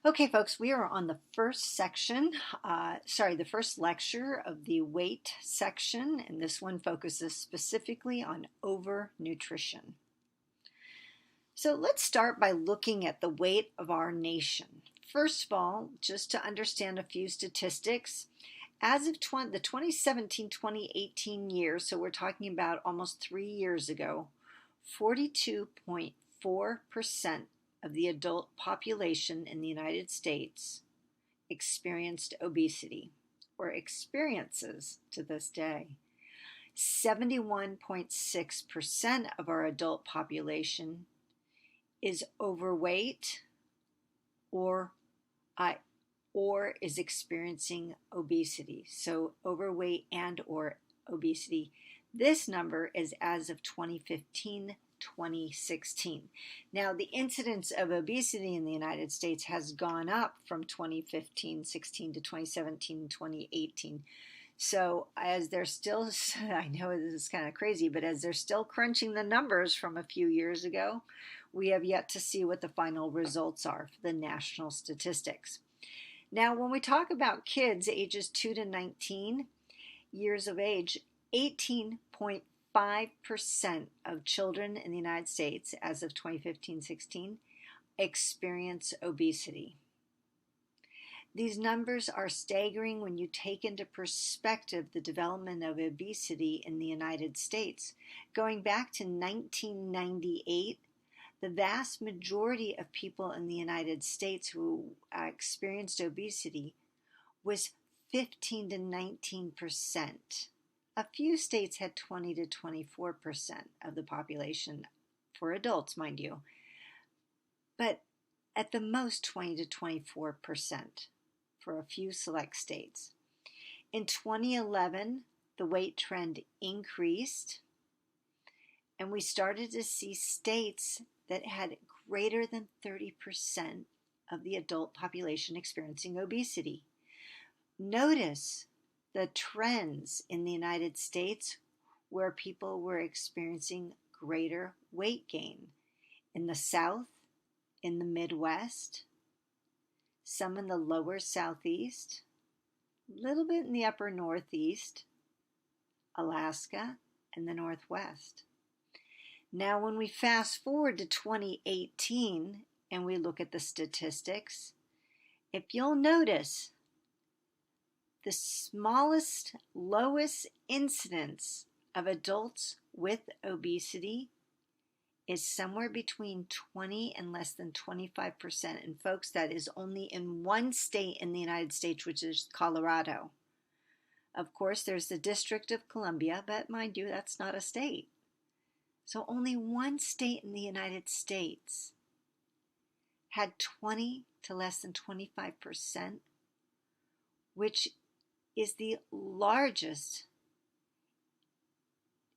Okay, folks, we are on the first section, the first lecture of the weight section, and this one focuses specifically on overnutrition. So let's start by looking at the weight of our nation. First of all, just to understand a few statistics, as of the 2017-2018 year, so we're talking about almost 3 years ago, 42.4% of the adult population in the United States experienced obesity, or experiences to this day. 71.6% of our adult population is overweight or is experiencing obesity. So overweight and or obesity. This number is as of 2015-2016. Now, the incidence of obesity in the United States has gone up from 2015-16 to 2017-2018. So as they're still, I know this is kind of crazy, but as they're still crunching the numbers from a few years ago, we have yet to see what the final results are for the national statistics. Now, when we talk about kids ages 2 to 19 years of age, 18.5% of children in the United States as of 2015-16 experience obesity. These numbers are staggering when you take into perspective the development of obesity in the United States. Going back to 1998, the vast majority of people in the United States who experienced obesity was 15 to 19%. A few states had 20 to 24% of the population for adults, mind you, but at the most 20 to 24% for a few select states. In 2011, the weight trend increased, and we started to see states that had greater than 30% of the adult population experiencing obesity. Notice the trends in the United States where people were experiencing greater weight gain. In the South, in the Midwest, some in the lower Southeast, a little bit in the upper Northeast, Alaska, and the Northwest. Now, when we fast forward to 2018 and we look at the statistics, if you'll notice, the smallest, lowest incidence of adults with obesity is somewhere between 20 and less than 25%. And folks, that is only in one state in the United States, which is Colorado. Of course, there's the District of Columbia, but mind you, that's not a state. So only one state in the United States had 20 to less than 25%, which is the largest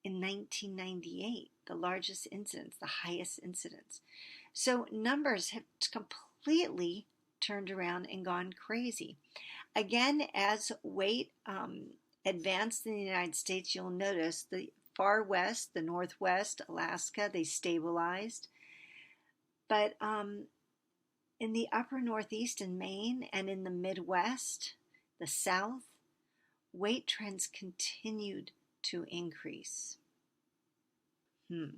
in 1998, the largest incidence, the highest incidence. So numbers have completely turned around and gone crazy. Again, as weight advanced in the United States, you'll notice the far west, the Northwest, Alaska, they stabilized. But in the upper Northeast and Maine and in the Midwest, the South, weight trends continued to increase. You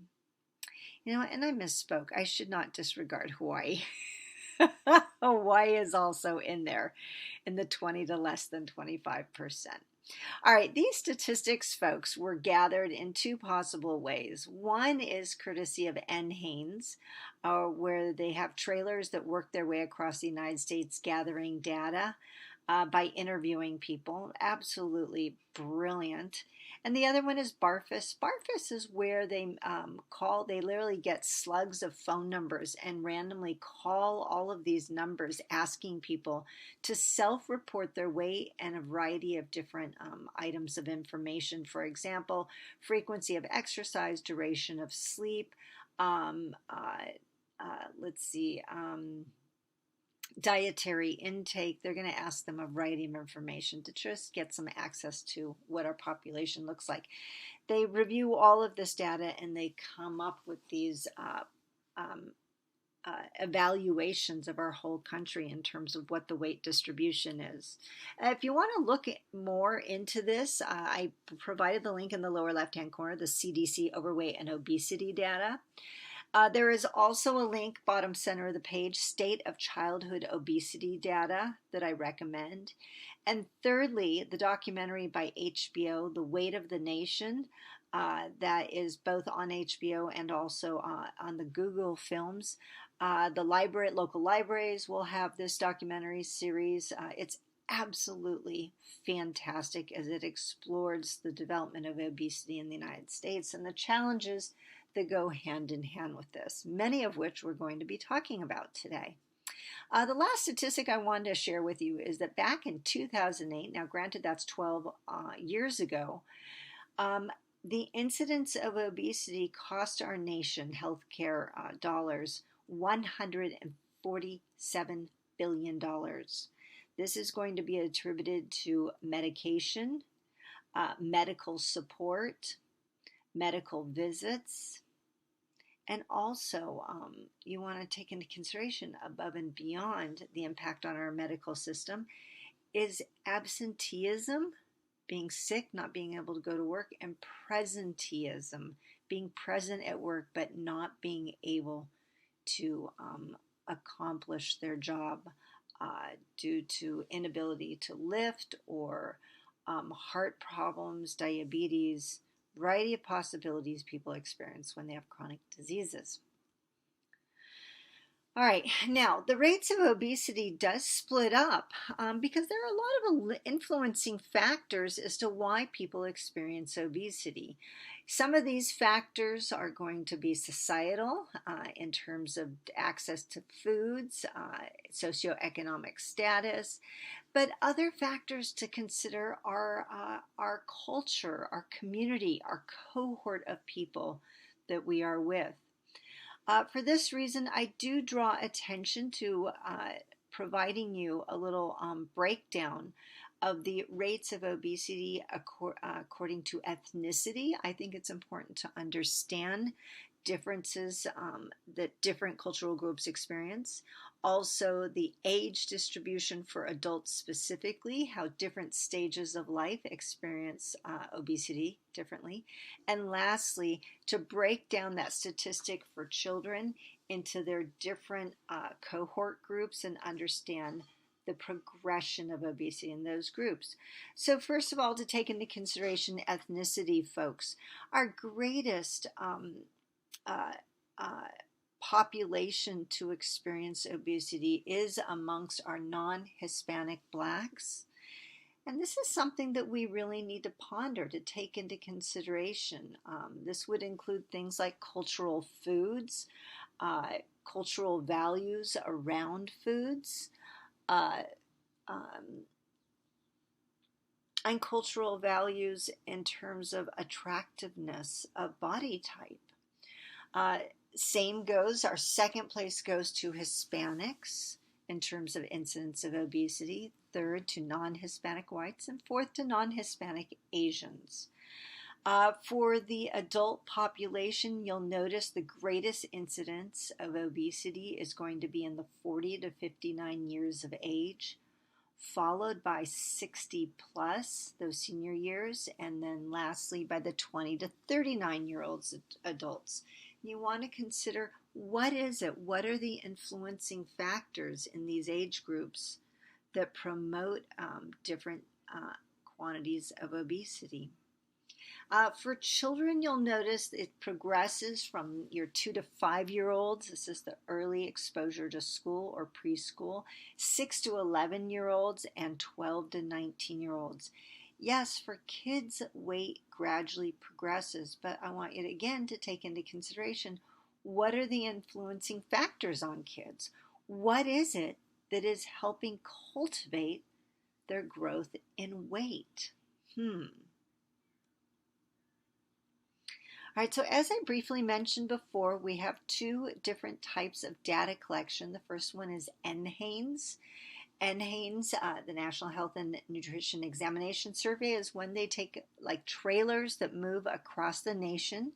know, and I misspoke. I should not disregard Hawaii. Hawaii is also in there in the 20 to less than 25%. All right, these statistics, folks, were gathered in two possible ways. One is courtesy of NHANES, where they have trailers that work their way across the United States gathering data by interviewing people. Absolutely brilliant. And the other one is BARFIS. BARFIS is where they they literally get slugs of phone numbers and randomly call all of these numbers asking people to self-report their weight and a variety of different items of information. For example, frequency of exercise, duration of sleep, dietary intake. They're going to ask them a variety of information to just get some access to what our population looks like. They review all of this data and they come up with these evaluations of our whole country in terms of what the weight distribution is. If you want to look more into this, I provided the link in the lower left-hand corner, the CDC overweight and obesity data. There is also a link, bottom center of the page, state of childhood obesity data that I recommend. And thirdly, the documentary by HBO, The Weight of the Nation, that is both on HBO and also on the Google Films. The local libraries will have this documentary series. It's absolutely fantastic as it explores the development of obesity in the United States and the challenges that go hand in hand with this, many of which we're going to be talking about today. The last statistic I wanted to share with you is that back in 2008, now granted that's 12 years ago, the incidence of obesity cost our nation healthcare dollars $147 billion. This is going to be attributed to medication, medical support, medical visits, and also you want to take into consideration above and beyond the impact on our medical system is absenteeism, being sick, not being able to go to work, and presenteeism, being present at work but not being able to accomplish their job due to inability to lift or heart problems, diabetes, variety of possibilities people experience when they have chronic diseases. All right, now the rates of obesity does split up because there are a lot of influencing factors as to why people experience obesity. Some of these factors are going to be societal in terms of access to foods, socioeconomic status, but other factors to consider are our culture, our community, our cohort of people that we are with. For this reason, I do draw attention to providing you a little breakdown of the rates of obesity according to ethnicity. I think it's important to understand differences that different cultural groups experience. Also, the age distribution for adults specifically, how different stages of life experience obesity differently. And lastly, to break down that statistic for children into their different cohort groups and understand the progression of obesity in those groups. So first of all, to take into consideration ethnicity, folks, our greatest population to experience obesity is amongst our non-Hispanic blacks. And this is something that we really need to ponder, to take into consideration. This would include things like cultural foods, cultural values around foods, and cultural values in terms of attractiveness of body type. Same goes, our second place goes to Hispanics in terms of incidence of obesity, third to non-Hispanic whites, and fourth to non-Hispanic Asians. For the adult population, you'll notice the greatest incidence of obesity is going to be in the 40 to 59 years of age, followed by 60 plus, those senior years, and then lastly by the 20 to 39-year-olds adults. You want to consider what is it, what are the influencing factors in these age groups that promote different quantities of obesity. For children, you'll notice it progresses from your 2 to 5-year-olds. This is the early exposure to school or preschool. 6 to 11-year-olds and 12 to 19-year-olds. Yes, for kids, weight gradually progresses, but I want you again to take into consideration what are the influencing factors on kids? What is it that is helping cultivate their growth in weight? All right, so as I briefly mentioned before, we have two different types of data collection. The first one is NHANES. NHANES, the National Health and Nutrition Examination Survey, is when they take like trailers that move across the nation,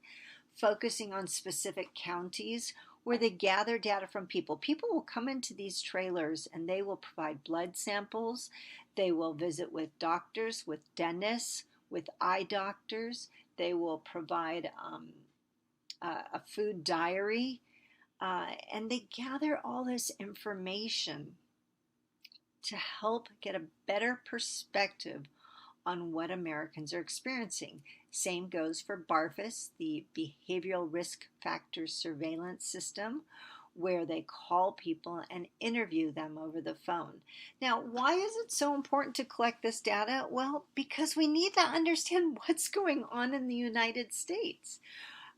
focusing on specific counties where they gather data from people. People will come into these trailers and they will provide blood samples. They will visit with doctors, with dentists, with eye doctors. They will provide a food diary, and they gather all this information to help get a better perspective on what Americans are experiencing. Same goes for BARFIS, the Behavioral Risk Factors Surveillance System, where they call people and interview them over the phone. Now, why is it so important to collect this data? Well, because we need to understand what's going on in the United States.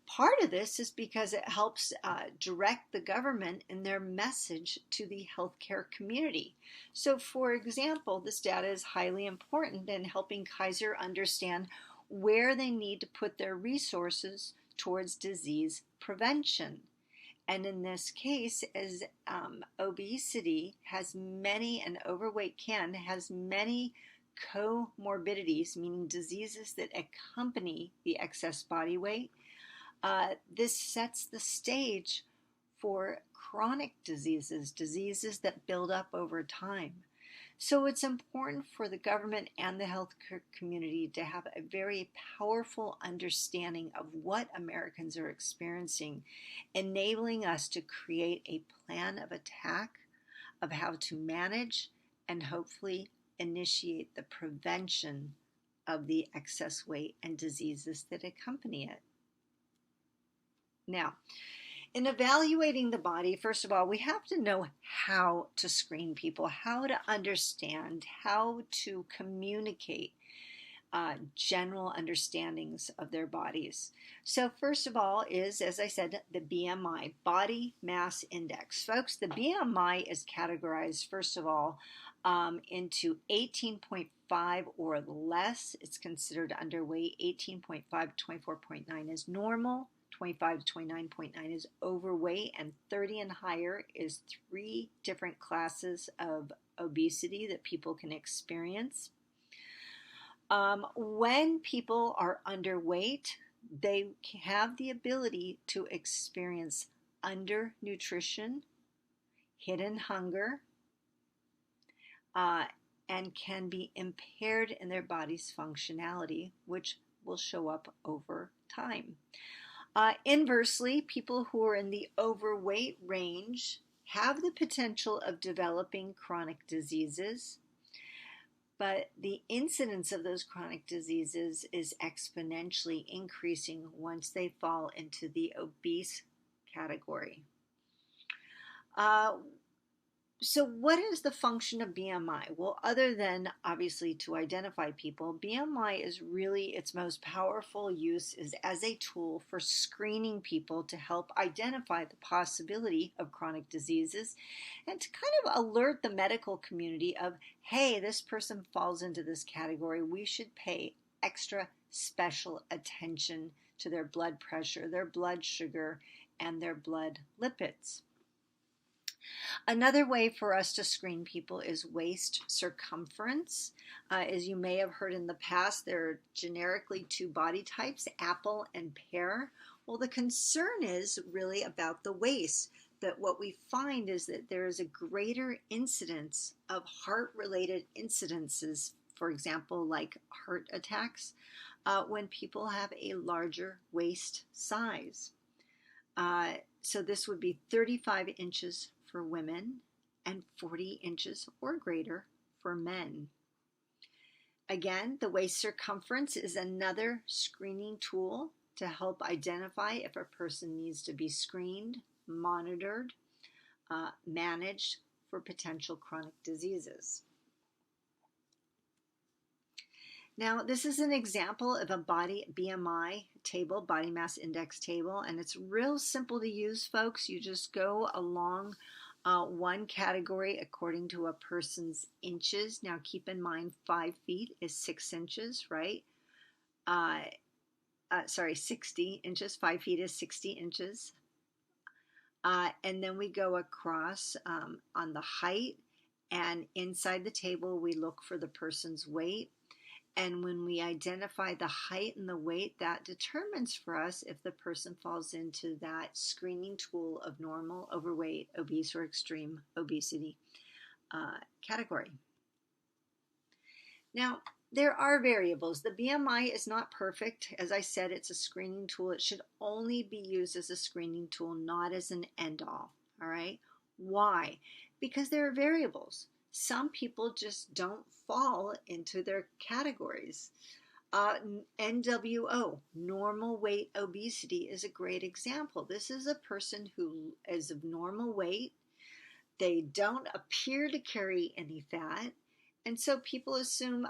Part of this is because it helps direct the government in their message to the healthcare community. So, for example, this data is highly important in helping Kaiser understand where they need to put their resources towards disease prevention. And in this case, as obesity has many, and overweight has many comorbidities, meaning diseases that accompany the excess body weight. This sets the stage for chronic diseases, diseases that build up over time. So it's important for the government and the healthcare community to have a very powerful understanding of what Americans are experiencing, enabling us to create a plan of attack of how to manage and hopefully initiate the prevention of the excess weight and diseases that accompany it. Now, in evaluating the body, first of all, we have to know how to screen people, how to understand, how to communicate general understandings of their bodies. So first of all is, as I said, the BMI, Body Mass Index. Folks, the BMI is categorized, first of all, into 18.5 or less. It's considered underweight. 18.5 to 24.9 is normal. 25 to 29.9 is overweight, and 30 and higher is 3 different classes of obesity that people can experience. When people are underweight, they have the ability to experience undernutrition, hidden hunger, and can be impaired in their body's functionality, which will show up over time. Inversely, people who are in the overweight range have the potential of developing chronic diseases, but the incidence of those chronic diseases is exponentially increasing once they fall into the obese category. So what is the function of BMI? Well, other than obviously to identify people, BMI is really its most powerful use is as a tool for screening people to help identify the possibility of chronic diseases and to kind of alert the medical community of, hey, this person falls into this category. We should pay extra special attention to their blood pressure, their blood sugar, and their blood lipids. Another way for us to screen people is waist circumference. As you may have heard in the past, there are generically 2 body types, apple and pear. Well, the concern is really about the waist, that what we find is that there is a greater incidence of heart-related incidences, for example, like heart attacks, when people have a larger waist size. So this would be 35 inches for women and 40 inches or greater for men. Again, the waist circumference is another screening tool to help identify if a person needs to be screened, monitored, managed for potential chronic diseases. Now, this is an example of a body BMI table, body mass index table, and it's real simple to use, folks. You just go along one category according to a person's inches. Now, keep in mind 5 feet is 6 inches, right? 60 inches. 5 feet is 60 inches. And then we go across on the height, and inside the table we look for the person's weight. And when we identify the height and the weight, that determines for us if the person falls into that screening tool of normal, overweight, obese, or extreme obesity category. Now, there are variables. The BMI is not perfect. As I said, it's a screening tool. It should only be used as a screening tool, not as an end-all. All right? Why? Because there are variables. Some people just don't fall into their categories. NWO, normal weight obesity, is a great example. This is a person who is of normal weight. They don't appear to carry any fat. And so people assume,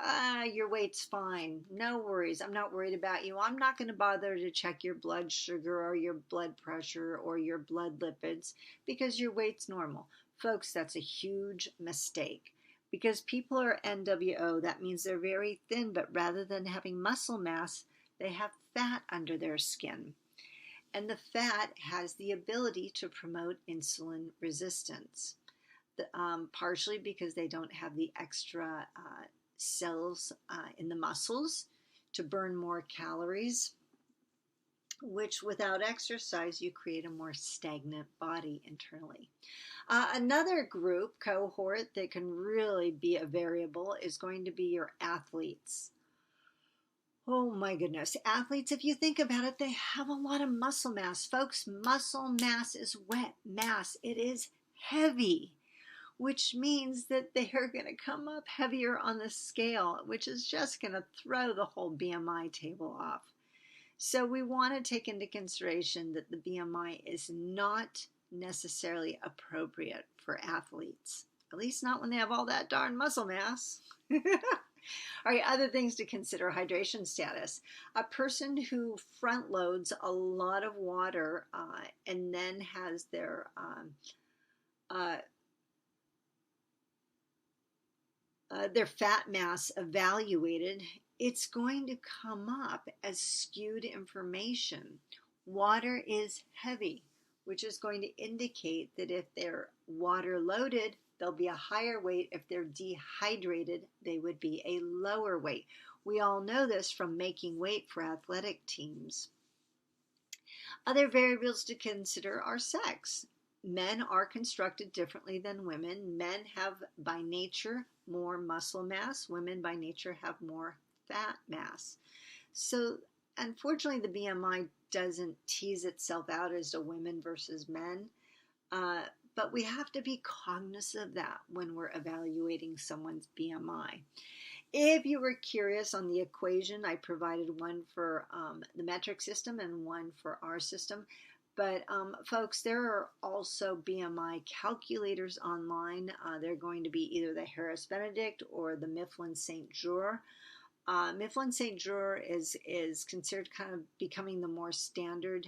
your weight's fine. No worries. I'm not worried about you. I'm not going to bother to check your blood sugar or your blood pressure or your blood lipids because your weight's normal. Folks, that's a huge mistake. Because people are NWO, that means they're very thin, but rather than having muscle mass, they have fat under their skin. And the fat has the ability to promote insulin resistance. Partially because they don't have the extra cells in the muscles to burn more calories, which without exercise, you create a more stagnant body internally. Another group, cohort, that can really be a variable is going to be your athletes. Oh my goodness. Athletes, if you think about it, they have a lot of muscle mass. Folks, muscle mass is wet mass. It is heavy, which means that they are going to come up heavier on the scale, which is just going to throw the whole BMI table off. So we want to take into consideration that the BMI is not necessarily appropriate for athletes, at least not when they have all that darn muscle mass. All right, other things to consider: hydration status. A person who front loads a lot of water and then has their fat mass evaluated, it's going to come up as skewed information. Water is heavy, which is going to indicate that if they're water loaded, they'll be a higher weight. If they're dehydrated, they would be a lower weight. We all know this from making weight for athletic teams. Other variables to consider are sex. Men are constructed differently than women. Men have by nature more muscle mass. Women by nature have more fat mass. So unfortunately, the BMI doesn't tease itself out as to women versus men. But we have to be cognizant of that when we're evaluating someone's BMI. If you were curious on the equation, I provided one for the metric system and one for our system. But folks, there are also BMI calculators online. They're going to be either the Harris-Benedict or the Mifflin-St. Jean. Mifflin-St. Jean is considered kind of becoming the more standard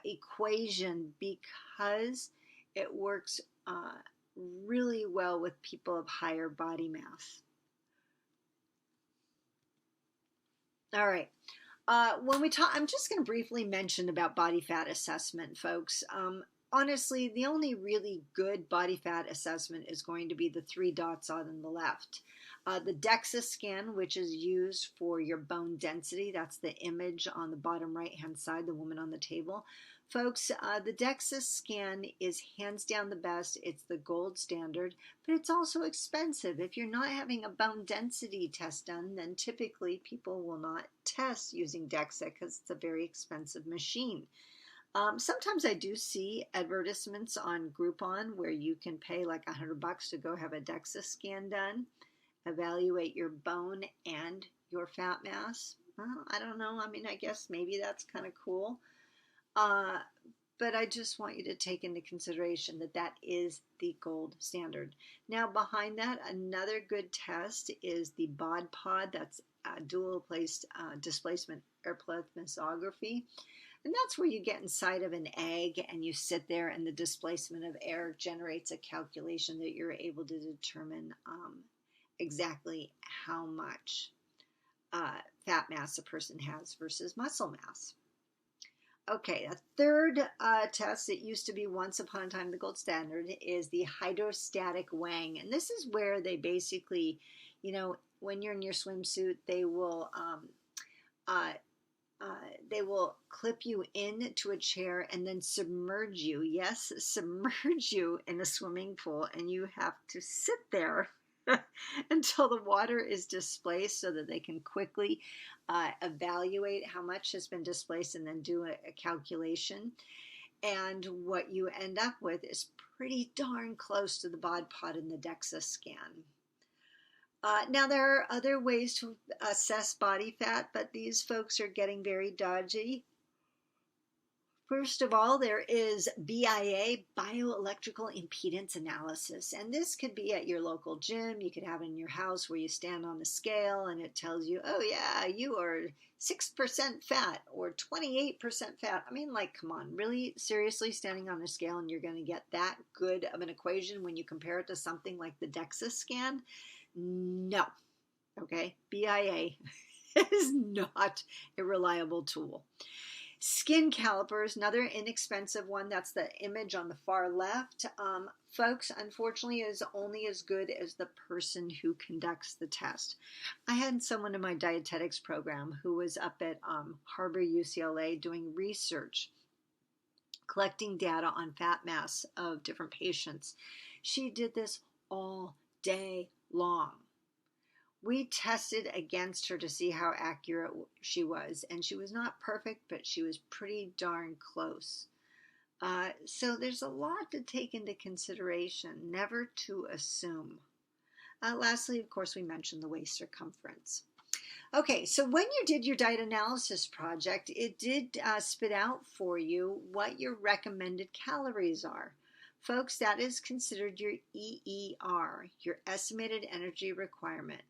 equation because it works really well with people of higher body mass. All right. When we talk, I'm just going to briefly mention about body fat assessment, folks. Honestly, the only really good body fat assessment is going to be the 3 dots on the left. The DEXA scan, which is used for your bone density. That's the image on the bottom right-hand side, the woman on the table. Folks, the DEXA scan is hands down the best. It's the gold standard, but it's also expensive. If you're not having a bone density test done, then typically people will not test using DEXA because it's a very expensive machine. Sometimes I do see advertisements on Groupon where you can pay like $100 to go have a DEXA scan done, evaluate your bone and your fat mass. Well, I don't know. I mean, I guess maybe that's kind of cool. But I just want you to take into consideration that that is the gold standard. Now, behind that, another good test is the BOD-POD. That's dual displacement air plethysmography. And that's where you get inside of an egg and you sit there and the displacement of air generates a calculation that you're able to determine exactly how much fat mass a person has versus muscle mass. Okay, a third test that used to be once upon a time the gold standard is the hydrostatic Wang. And this is where they basically You know, when you're in your swimsuit, uh, they will clip you into a chair and then submerge you. Yes, submerge you in a swimming pool, and you have to sit there until the water is displaced so that they can quickly evaluate how much has been displaced and then do a calculation. And what you end up with is pretty darn close to the bod pod in the DEXA scan. Now, there are other ways to assess body fat, but these folks are getting very dodgy. First of all, there is BIA, bioelectrical impedance analysis, and this could be at your local gym. You could have it in your house where you stand on the scale and it tells you, oh yeah, you are 6% fat or 28% fat. I mean, like, come on, really seriously standing on a scale and you're going to get that good of an equation when you compare it to something like the DEXA scan? No. Okay, BIA is not a reliable tool. Skin calipers, another inexpensive one. That's the image on the far left. Folks, unfortunately, is only as good as the person who conducts the test. I had someone in my dietetics program who was up at Harbor UCLA doing research, collecting data on fat mass of different patients. She did this all day long. We tested against her to see how accurate she was, and she was not perfect, but she was pretty darn close. So there's a lot to take into consideration, never to assume. Lastly, of course, we mentioned the waist circumference. Okay, so when you did your diet analysis project, it did spit out for you what your recommended calories are. Folks, that is considered your EER, your estimated energy requirement.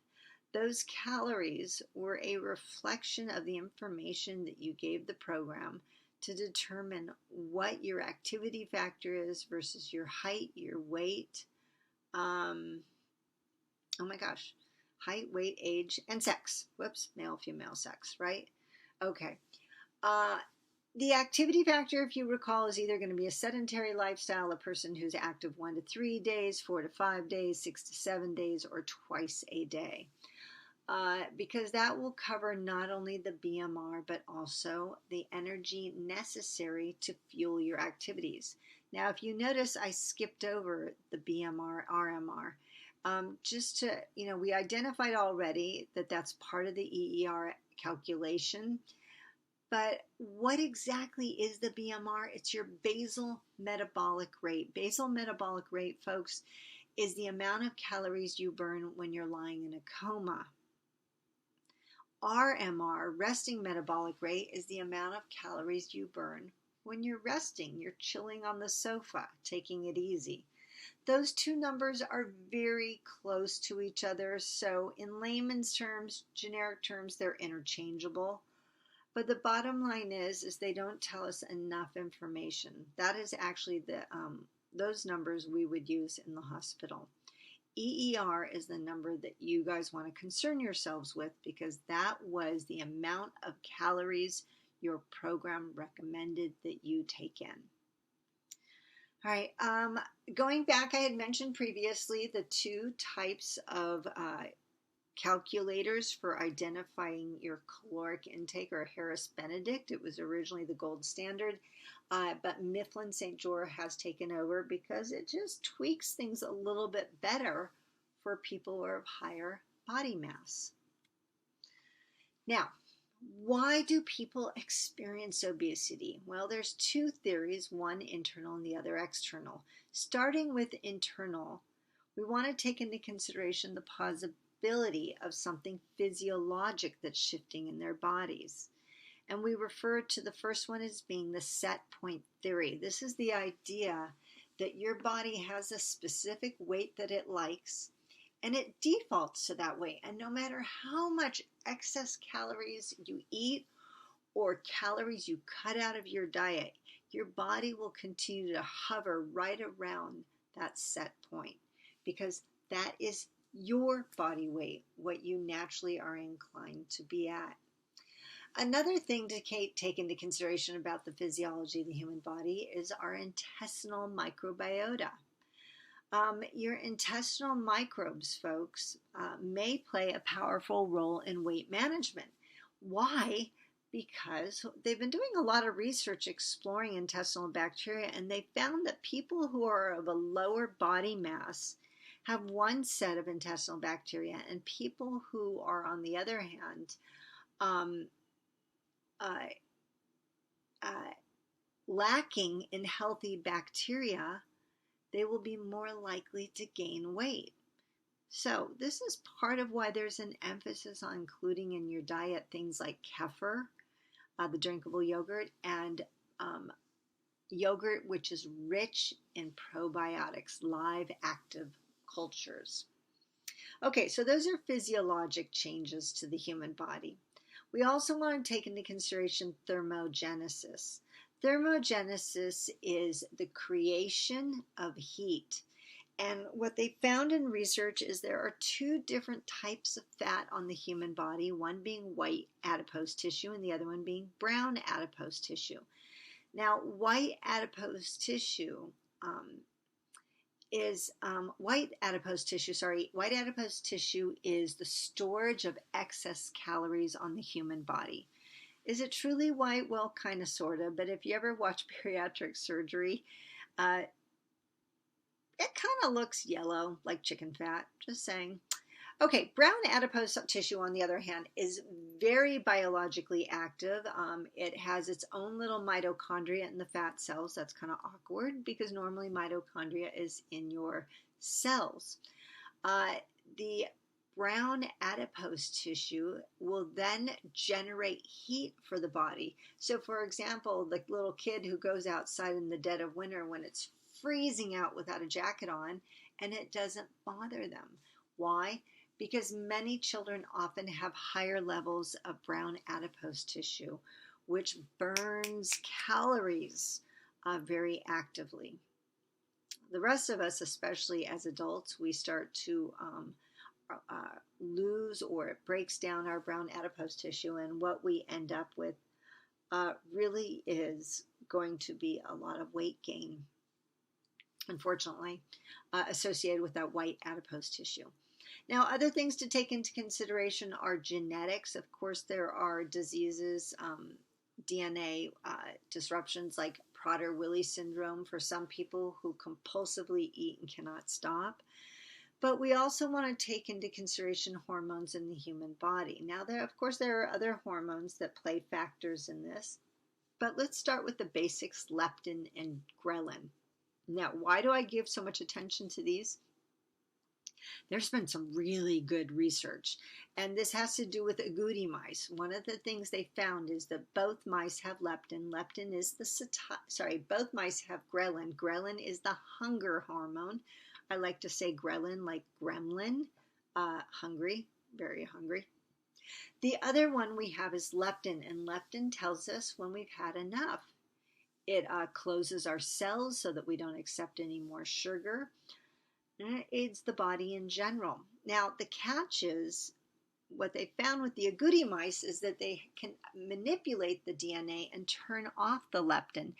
Those calories were a reflection of the information that you gave the program to determine what your activity factor is versus your height, your weight, height, weight, age, and sex. Whoops, male, female, sex, right? Okay. The activity factor, if you recall, is either going to be a sedentary lifestyle, a person who's active 1 to 3 days, 4 to 5 days, 6 to 7 days, or twice a day. Because that will cover not only the BMR, but also the energy necessary to fuel your activities. Now, if you notice, I skipped over the BMR, RMR. Just to, we identified already that that's part of the EER calculation. But what exactly is the BMR? It's your basal metabolic rate. Basal metabolic rate, folks, is the amount of calories you burn when you're lying in a coma. RMR, resting metabolic rate, is the amount of calories you burn when you're resting. You're chilling on the sofa, taking it easy. Those two numbers are very close to each other, so in layman's terms, generic terms, they're interchangeable. But the bottom line is they don't tell us enough information. That is actually those numbers we would use in the hospital. EER is the number that you guys want to concern yourselves with, because that was the amount of calories your program recommended that you take in. All right, going back, I had mentioned previously the two types of calculators for identifying your caloric intake, or Harris-Benedict. It was originally the gold standard, but Mifflin St. John has taken over because it just tweaks things a little bit better for people who are of higher body mass. Now, why do people experience obesity? Well, there's two theories, one internal and the other external. Starting with internal, we want to take into consideration the possibility of something physiologic that's shifting in their bodies. And we refer to the first one as being the set point theory. This is the idea that your body has a specific weight that it likes, and it defaults to that weight. And no matter how much excess calories you eat or calories you cut out of your diet, your body will continue to hover right around that set point, because that is your body weight, what you naturally are inclined to be at. Another thing to take into consideration about the physiology of the human body is our intestinal microbiota. Your intestinal microbes, folks, may play a powerful role in weight management. Why? Because they've been doing a lot of research exploring intestinal bacteria, and they found that people who are of a lower body mass have one set of intestinal bacteria, and people who are, on the other hand, um, uh, uh, lacking in healthy bacteria, they will be more likely to gain weight. So this is part of why there's an emphasis on including in your diet things like kefir, the drinkable yogurt, and yogurt which is rich in probiotics, live active cultures. Okay, so those are physiologic changes to the human body. We also want to take into consideration thermogenesis. Thermogenesis is the creation of heat. And what they found in research is there are two different types of fat on the human body, one being white adipose tissue and the other one being brown adipose tissue. Now, white adipose tissue white adipose tissue is the storage of excess calories on the human body. Is it truly white? Well, kind of, sort of, but if you ever watch bariatric surgery, it kind of looks yellow, like chicken fat, just saying. Okay, brown adipose tissue, on the other hand, is very biologically active. It has its own little mitochondria in the fat cells. That's kind of awkward because normally mitochondria is in your cells. The brown adipose tissue will then generate heat for the body. So, for example, the little kid who goes outside in the dead of winter when it's freezing out without a jacket on, and it doesn't bother them. Why? Because many children often have higher levels of brown adipose tissue, which burns calories very actively. The rest of us, especially as adults, we start to lose, or it breaks down our brown adipose tissue, and what we end up with really is going to be a lot of weight gain, unfortunately, associated with that white adipose tissue. Now, other things to take into consideration are genetics. Of course, there are diseases, DNA disruptions like Prader-Willi syndrome for some people who compulsively eat and cannot stop. But we also want to take into consideration hormones in the human body. Now, of course, there are other hormones that play factors in this. But let's start with the basics, leptin and ghrelin. Now, why do I give so much attention to these? There's been some really good research, and this has to do with agouti mice. One of the things they found is that both mice have leptin. Leptin is both mice have ghrelin. Ghrelin is the hunger hormone. I like to say ghrelin like gremlin, hungry, very hungry. The other one we have is leptin, and leptin tells us when we've had enough. It closes our cells so that we don't accept any more sugar. And it aids the body in general. Now, the catch is, what they found with the agouti mice is that they can manipulate the DNA and turn off the leptin.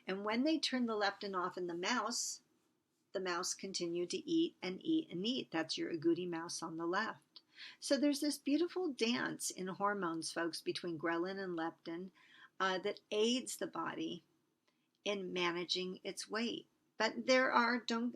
And when they turn the leptin off in the mouse continued to eat and eat and eat. That's your agouti mouse on the left. So there's this beautiful dance in hormones, folks, between ghrelin and leptin that aids the body in managing its weight. But there are, don't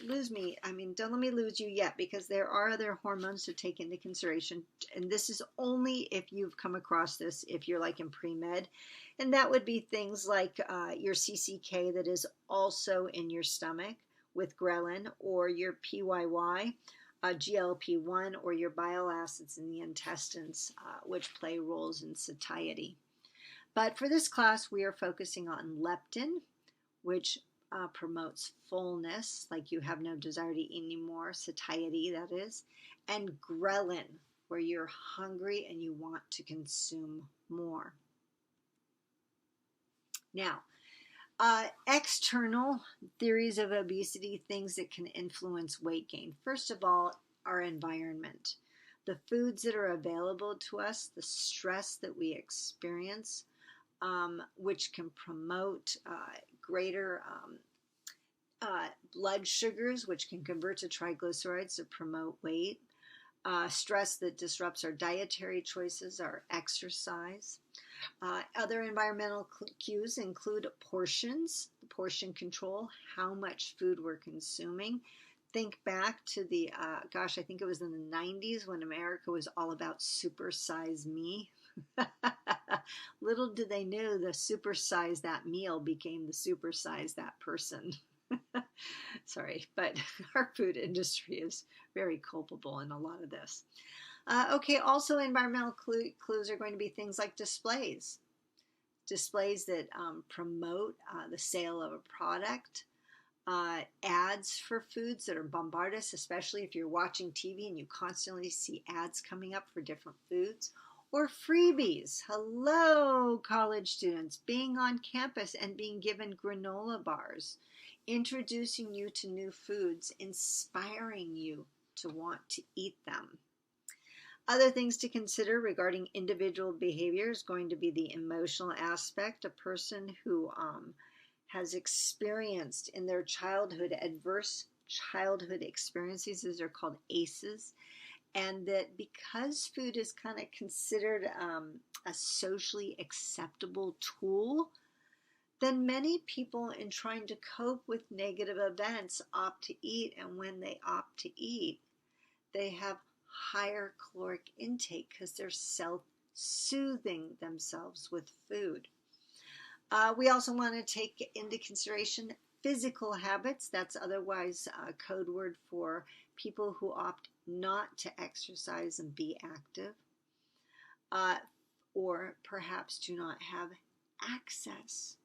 lose me. I mean, don't let me lose you yet, because there are other hormones to take into consideration. And this is only if you've come across this, if you're like in pre-med. And that would be things like your CCK that is also in your stomach with ghrelin, or your PYY, GLP-1, or your bile acids in the intestines, which play roles in satiety. But for this class, we are focusing on leptin, which promotes fullness, like you have no desire to eat anymore, satiety that is, and ghrelin, where you're hungry and you want to consume more. Now, external theories of obesity, things that can influence weight gain. First of all, our environment. The foods that are available to us, the stress that we experience, which can promote greater blood sugars, which can convert to triglycerides to promote weight, stress that disrupts our dietary choices, our exercise. Other environmental cues include portions, portion control, how much food we're consuming. Think back to the, I think it was in the 90s when America was all about supersize me. Little did they know the supersize that meal became the supersize that person. Sorry, but our food industry is very culpable in a lot of this. Okay, also environmental clues are going to be things like displays. Displays that promote the sale of a product. Ads for foods that are bombard us, especially if you're watching TV and you constantly see ads coming up for different foods. Or freebies. Hello, college students, being on campus and being given granola bars, introducing you to new foods, inspiring you to want to eat them. Other things to consider regarding individual behavior is going to be the emotional aspect. A person who has experienced in their childhood adverse childhood experiences, these are called ACEs, and that because food is kind of considered a socially acceptable tool, then many people in trying to cope with negative events opt to eat, and when they opt to eat, they have higher caloric intake because they're self-soothing themselves with food. We also want to take into consideration physical habits. That's otherwise a code word for people who opt not to exercise and be active, or perhaps do not have access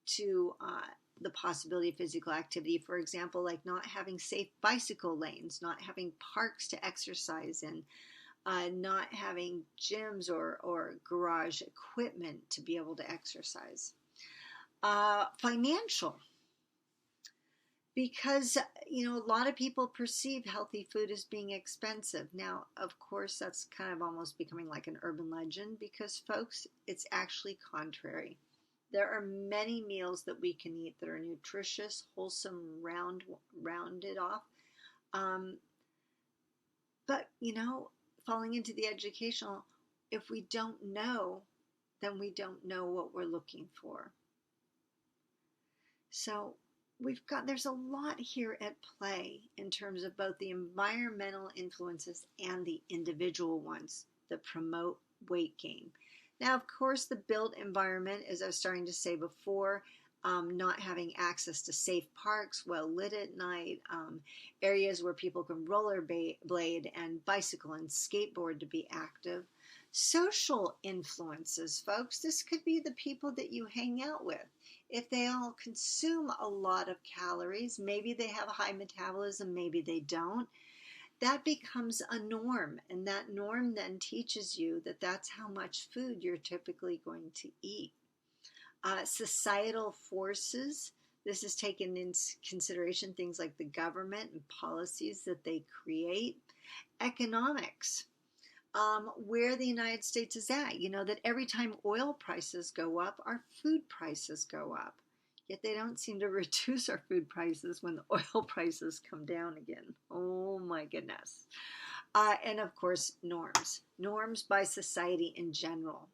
to the possibility of physical activity. For example, like not having safe bicycle lanes, not having parks to exercise in, not having gyms or garage equipment to be able to exercise. Financial. Because, a lot of people perceive healthy food as being expensive. Now, of course, that's kind of almost becoming like an urban legend because, folks, it's actually contrary. There are many meals that we can eat that are nutritious, wholesome, rounded off. But, falling into the educational, if we don't know, then we don't know what we're looking for. So, there's a lot here at play in terms of both the environmental influences and the individual ones that promote weight gain. Now, of course, the built environment, as I was starting to say before, not having access to safe parks, well lit at night, areas where people can rollerblade and bicycle and skateboard to be active. Social influences, folks. This could be the people that you hang out with. If they all consume a lot of calories, maybe they have a high metabolism, maybe they don't, that becomes a norm. And that norm then teaches you that that's how much food you're typically going to eat. Societal forces, this is taken into consideration, things like the government and policies that they create. Economics. Where the United States is at. That every time oil prices go up, our food prices go up. Yet they don't seem to reduce our food prices when the oil prices come down again. Oh my goodness. And of course, norms. Norms by society in general.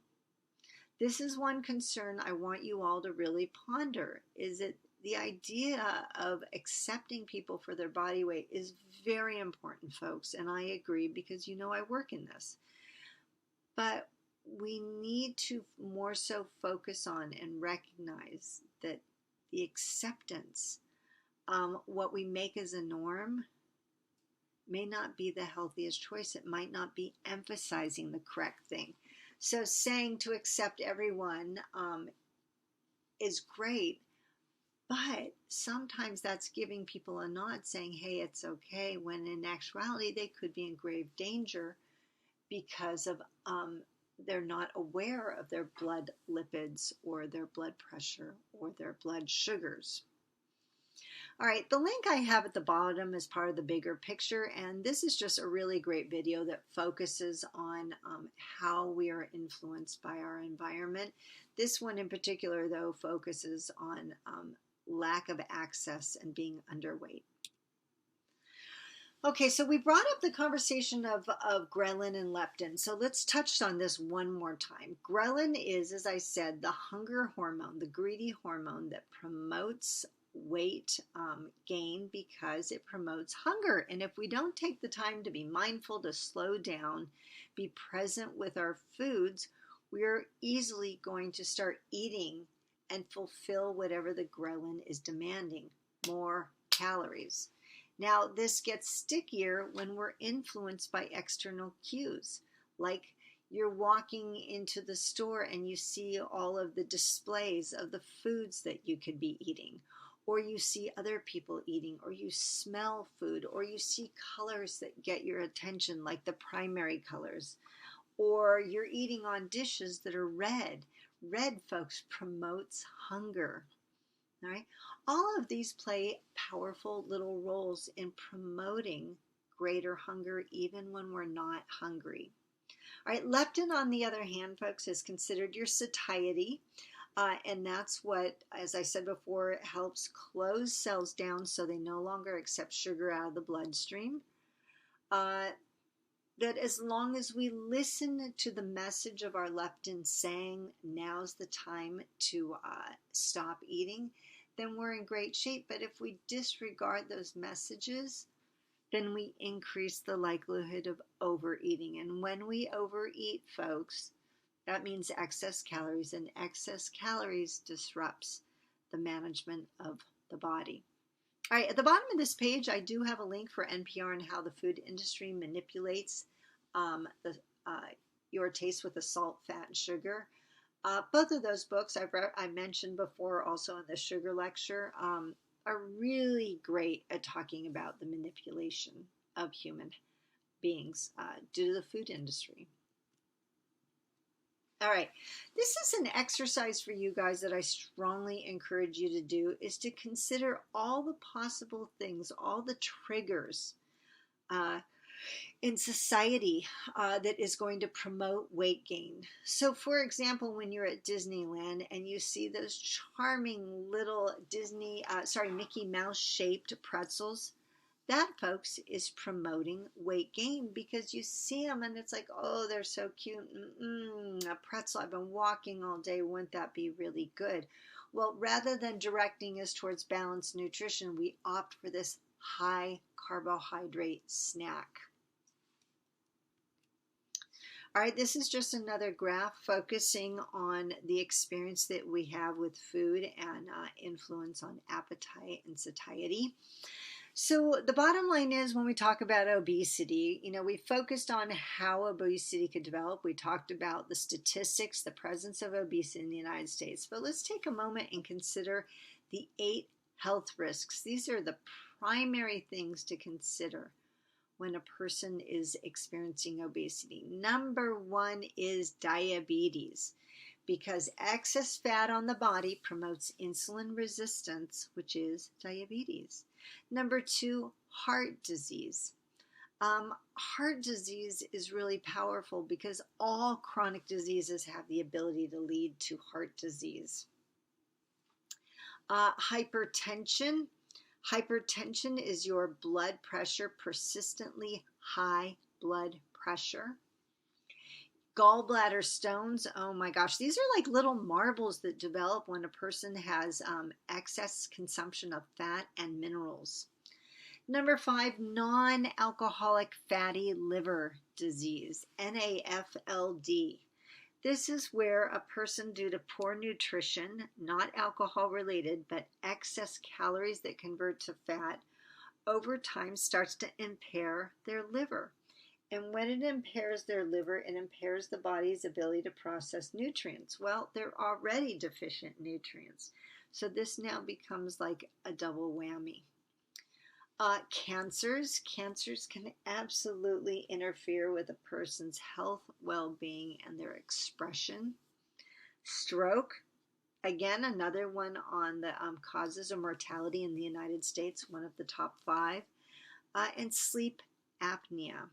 This is one concern I want you all to really ponder, is that the idea of accepting people for their body weight is very important, folks, and I agree because I work in this. But we need to more so focus on and recognize that the acceptance, what we make as a norm, may not be the healthiest choice. It might not be emphasizing the correct thing. So saying to accept everyone is great, but sometimes that's giving people a nod saying, hey, it's okay, when in actuality they could be in grave danger because of they're not aware of their blood lipids or their blood pressure or their blood sugars. All right, the link I have at the bottom is part of the bigger picture, and this is just a really great video that focuses on how we are influenced by our environment. This one in particular, though, focuses on lack of access and being underweight. Okay, so we brought up the conversation of ghrelin and leptin. So let's touch on this one more time. Ghrelin is, as I said, the hunger hormone, the greedy hormone that promotes weight gain because it promotes hunger. And if we don't take the time to be mindful, to slow down, be present with our foods, we're easily going to start eating and fulfill whatever the ghrelin is demanding, more calories. Now, this gets stickier when we're influenced by external cues, like you're walking into the store and you see all of the displays of the foods that you could be eating, or you see other people eating, or you smell food, or you see colors that get your attention, like the primary colors, or you're eating on dishes that are red. Red, folks, promotes hunger. All right. All of these play powerful little roles in promoting greater hunger even when we're not hungry. All right, leptin, on the other hand, folks, is considered your satiety, and that's what, as I said before, helps close cells down so they no longer accept sugar out of the bloodstream. That as long as we listen to the message of our leptin saying now's the time to stop eating, then we're in great shape. But if we disregard those messages, then we increase the likelihood of overeating. And when we overeat, folks, that means excess calories, and excess calories disrupts the management of the body. All right, at the bottom of this page, I do have a link for NPR and how the food industry manipulates your taste with the salt, fat, and sugar. Both of those books I mentioned before, also in the sugar lecture, are really great at talking about the manipulation of human beings due to the food industry. All right, this is an exercise for you guys that I strongly encourage you to do, is to consider all the possible things, all the triggers in society that is going to promote weight gain. So for example, when you're at Disneyland and you see those charming little Mickey Mouse shaped pretzels, that, folks, is promoting weight gain, because you see them and it's like, oh, they're so cute. A pretzel, I've been walking all day, wouldn't that be really good? Well, rather than directing us towards balanced nutrition, we opt for this high carbohydrate snack. All right, this is just another graph focusing on the experience that we have with food and influence on appetite and satiety. So the bottom line is, when we talk about obesity, we focused on how obesity could develop. We talked about the statistics, the presence of obesity in the United States. But let's take a moment and consider the 8 health risks. These are the primary things to consider when a person is experiencing obesity. Number 1 is diabetes, because excess fat on the body promotes insulin resistance, which is diabetes. Number 2, heart disease. Heart disease is really powerful because all chronic diseases have the ability to lead to heart disease. Hypertension. Hypertension is your blood pressure, persistently high blood pressure. Gallbladder stones, oh my gosh, these are like little marbles that develop when a person has excess consumption of fat and minerals. Number 5, non-alcoholic fatty liver disease, NAFLD. This is where a person, due to poor nutrition, not alcohol related, but excess calories that convert to fat, over time starts to impair their liver. And when it impairs their liver, it impairs the body's ability to process nutrients. Well, they're already deficient nutrients. So this now becomes like a double whammy. Cancers can absolutely interfere with a person's health, well-being, and their expression. Stroke, again, another one on the causes of mortality in the United States, one of the top 5. And sleep apnea.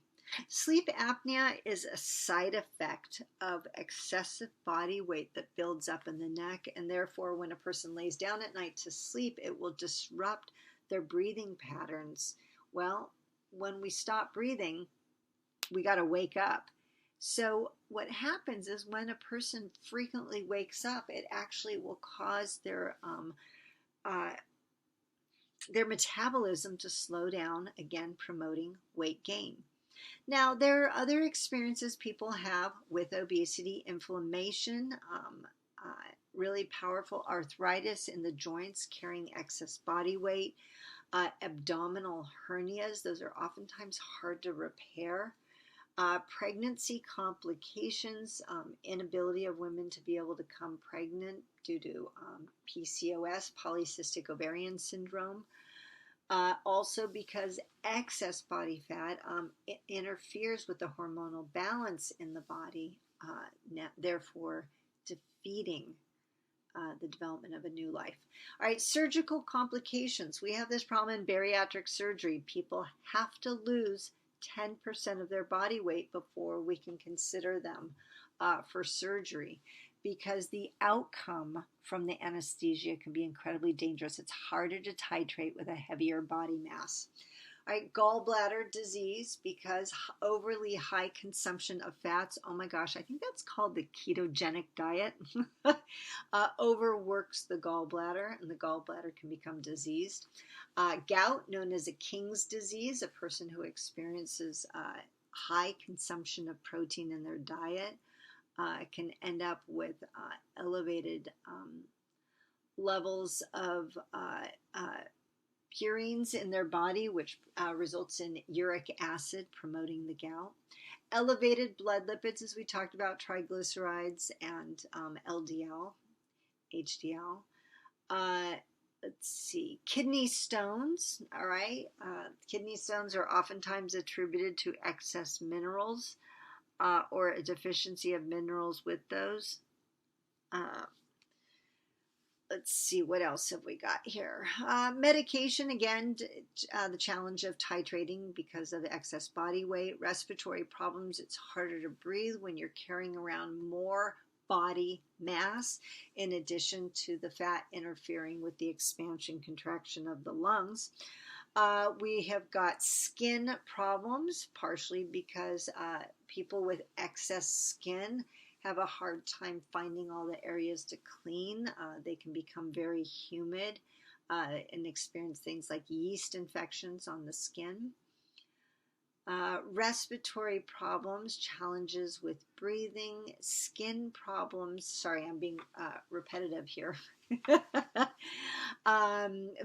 Sleep apnea is a side effect of excessive body weight that builds up in the neck, and therefore, when a person lays down at night to sleep, it will disrupt their breathing patterns. Well, when we stop breathing, we got to wake up. So, what happens is when a person frequently wakes up, it actually will cause uh, their metabolism to slow down, again, promoting weight gain. Now, there are other experiences people have with obesity: inflammation, really powerful arthritis in the joints, carrying excess body weight, abdominal hernias. Those are oftentimes hard to repair. Pregnancy complications, inability of women to be able to become pregnant due to PCOS, polycystic ovarian syndrome. Also, because excess body fat interferes with the hormonal balance in the body, therefore defeating the development of a new life. All right, surgical complications. We have this problem in bariatric surgery. People have to lose 10% of their body weight before we can consider them for surgery, because the outcome from the anesthesia can be incredibly dangerous. It's harder to titrate with a heavier body mass. All right, gallbladder disease, because overly high consumption of fats, oh my gosh, I think that's called the ketogenic diet, overworks the gallbladder, and the gallbladder can become diseased. Gout, known as a king's disease, a person who experiences high consumption of protein in their diet, can end up with elevated levels of purines in their body, which results in uric acid, promoting the gout. Elevated blood lipids, as we talked about, triglycerides and LDL, HDL. Let's see, kidney stones, all right? Kidney stones are oftentimes attributed to excess minerals or a deficiency of minerals with those. Let's see, what else have we got here? Medication, again, the challenge of titrating because of excess body weight. Respiratory problems, it's harder to breathe when you're carrying around more body mass, in addition to the fat interfering with the expansion contraction of the lungs. We have got skin problems, partially because people with excess skin have a hard time finding all the areas to clean. They can become very humid and experience things like yeast infections on the skin. Respiratory problems, challenges with breathing, skin problems. Sorry, I'm being repetitive here.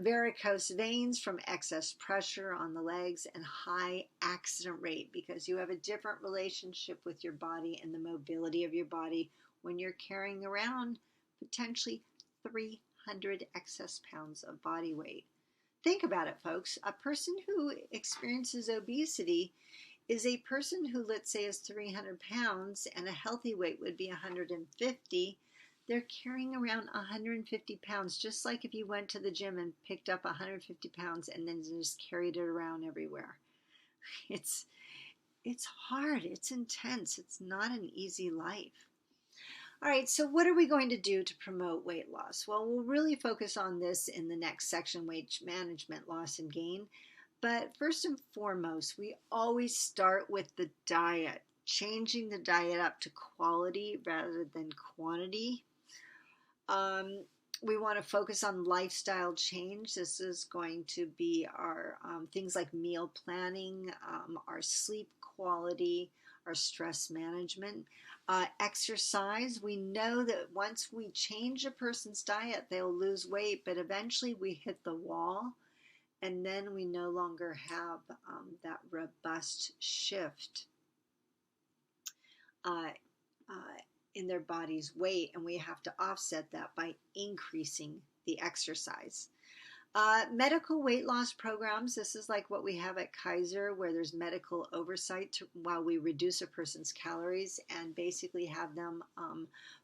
Varicose veins from excess pressure on the legs, and high accident rate, because you have a different relationship with your body and the mobility of your body when you're carrying around potentially 300 excess pounds of body weight. Think about it, folks. A person who experiences obesity is a person who, let's say, is 300 pounds and a healthy weight would be 150. They're carrying around 150 pounds, just like if you went to the gym and picked up 150 pounds and then just carried it around everywhere. It's hard. It's intense. It's not an easy life. All right, so what are we going to do to promote weight loss? Well, we'll really focus on this in the next section, weight management, loss and gain. But first and foremost, we always start with the diet, changing the diet up to quality rather than quantity. We want to focus on lifestyle change. This is going to be our things like meal planning, our sleep quality, our stress management. Exercise, we know that once we change a person's diet, they'll lose weight, but eventually we hit the wall, and then we no longer have that robust shift in their body's weight, and we have to offset that by increasing the exercise. Medical weight loss programs, this is like what we have at Kaiser, where there's medical oversight while we reduce a person's calories and basically have them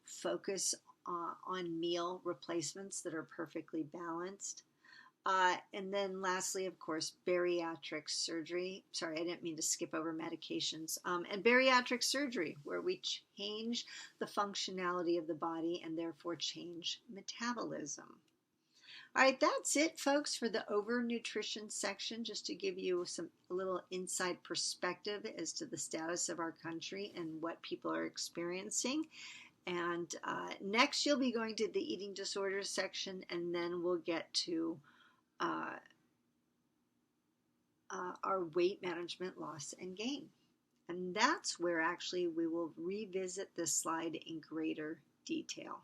focus on meal replacements that are perfectly balanced. And then lastly, of course, bariatric surgery. Sorry, I didn't mean to skip over medications. And bariatric surgery, where we change the functionality of the body and therefore change metabolism. All right, that's it, folks, for the overnutrition section, just to give you a little inside perspective as to the status of our country and what people are experiencing. And next, you'll be going to the eating disorders section, and then we'll get to our weight management, loss, and gain. And that's where actually we will revisit this slide in greater detail.